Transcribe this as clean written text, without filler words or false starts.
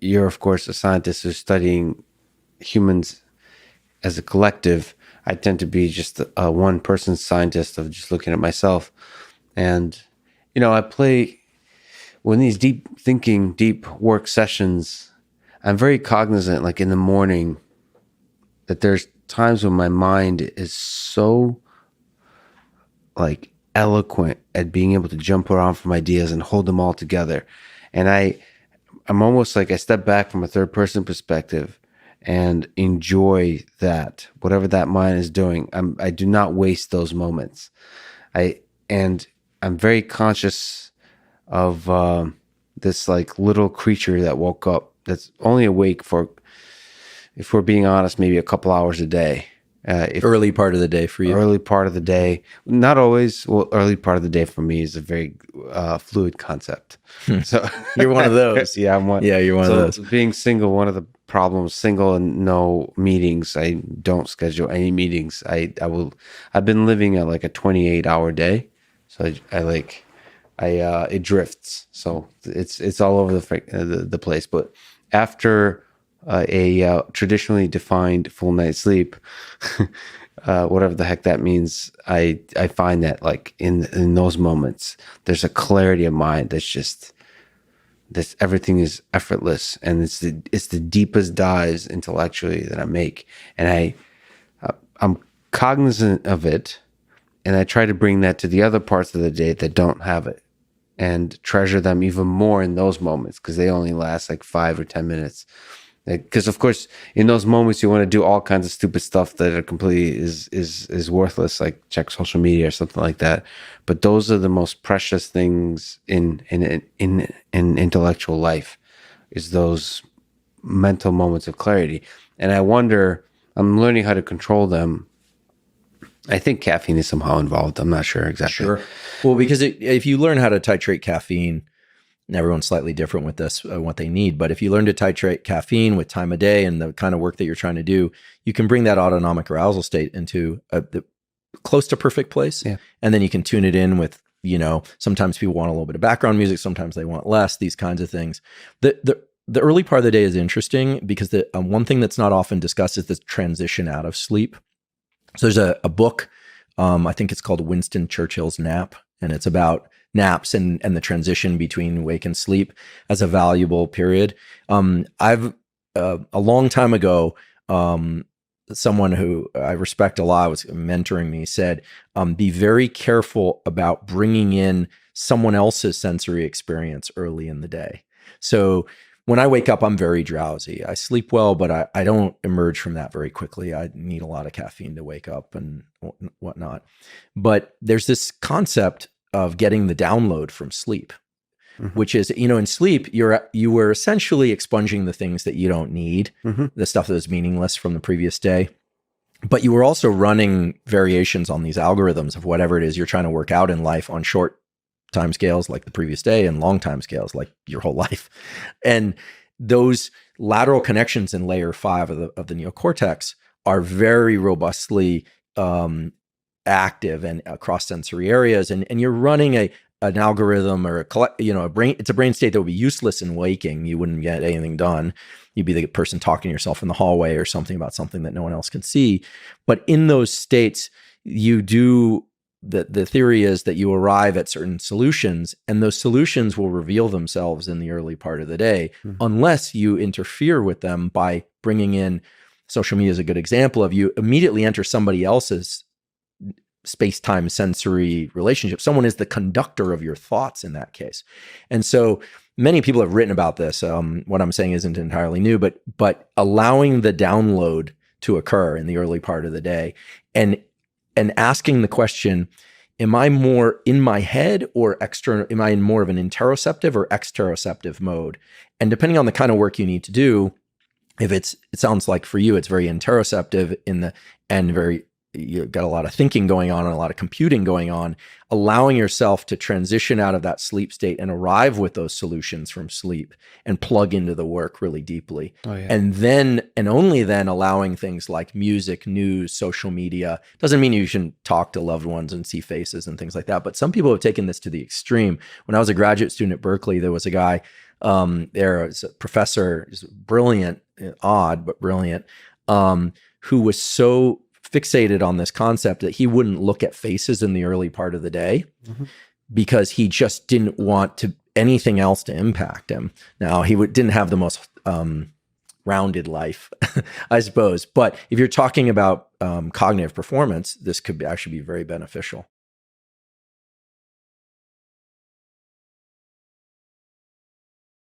you're of course a scientist who's studying humans as a collective. I tend to be just a one person scientist of just looking at myself. And, I play when these deep thinking, deep work sessions, I'm very cognizant, like in the morning, that there's times when my mind is so like eloquent at being able to jump around from ideas and hold them all together. And I'm almost like I step back from a third person perspective and enjoy that, whatever that mind is doing. I do not waste those moments. And I'm very conscious of this like little creature that woke up, that's only awake for, if we're being honest, maybe a couple hours a day. If early part of the day for you. Early part of the day. Not always. Well, early part of the day for me is a very fluid concept. So you're one of those. Yeah, I'm one. Yeah, you're one of those. Being single, one of the problems, single and no meetings. I don't schedule any meetings. I've been living at like a 28-hour day. So it drifts. So it's all over the place. But after a traditionally defined full night's sleep, whatever the heck that means, I find that like in those moments, there's a clarity of mind that's just, this everything is effortless, and it's the deepest dives intellectually that I make, and I'm cognizant of it, and I try to bring that to the other parts of the day that don't have it, and treasure them even more in those moments, because they only last like 5 or 10 minutes. Because of course, in those moments, you want to do all kinds of stupid stuff that are completely is worthless, like check social media or something like that. But those are the most precious things in intellectual life, is those mental moments of clarity. And I wonder, I'm learning how to control them. I think caffeine is somehow involved. I'm not sure exactly. Sure. Well, because if you learn how to titrate caffeine, and everyone's slightly different with this, what they need. But if you learn to titrate caffeine with time of day and the kind of work that you're trying to do, you can bring that autonomic arousal state into the close to perfect place. Yeah. And then you can tune it in with, sometimes people want a little bit of background music. Sometimes they want less, these kinds of things. The early part of the day is interesting because the one thing that's not often discussed is the transition out of sleep. So there's a book, I think it's called Winston Churchill's Nap, and it's about naps and the transition between wake and sleep as a valuable period. I've a long time ago, someone who I respect a lot was mentoring me, said, be very careful about bringing in someone else's sensory experience early in the day. So when I wake up, I'm very drowsy. I sleep well, but I don't emerge from that very quickly. I need a lot of caffeine to wake up and whatnot. But there's this concept of getting the download from sleep, which is, in sleep, you were essentially expunging the things that you don't need, the stuff that was meaningless from the previous day. But you were also running variations on these algorithms of whatever it is you're trying to work out in life on short time scales like the previous day and long time scales like your whole life. And those lateral connections in layer 5 of the neocortex are very robustly active and across sensory areas, and you're running an algorithm or a brain. It's a brain state that would be useless in waking. You wouldn't get anything done. You'd be the person talking to yourself in the hallway or something about something that no one else can see. But in those states, you do the theory is that you arrive at certain solutions, and those solutions will reveal themselves in the early part of the day, unless you interfere with them by bringing in social media. Is a good example of you immediately enter somebody else's space-time sensory relationship. Someone is the conductor of your thoughts in that case. And so many people have written about this. What I'm saying isn't entirely new, but allowing the download to occur in the early part of the day and asking the question, am I more in my head or external? Am I in more of an interoceptive or exteroceptive mode? And depending on the kind of work you need to do, if it sounds like for you, it's very interoceptive and very you've got a lot of thinking going on and a lot of computing going on, allowing yourself to transition out of that sleep state and arrive with those solutions from sleep and plug into the work really deeply. Oh, yeah. And then, and only then, allowing things like music, news, social media. Doesn't mean you shouldn't talk to loved ones and see faces and things like that. But some people have taken this to the extreme. When I was a graduate student at Berkeley, there was a guy, there was a professor, brilliant, odd, but brilliant, who was so fixated on this concept that he wouldn't look at faces in the early part of the day because he just didn't want anything else to impact him. Now, he didn't have the most rounded life, I suppose. But if you're talking about cognitive performance, this could actually be very beneficial.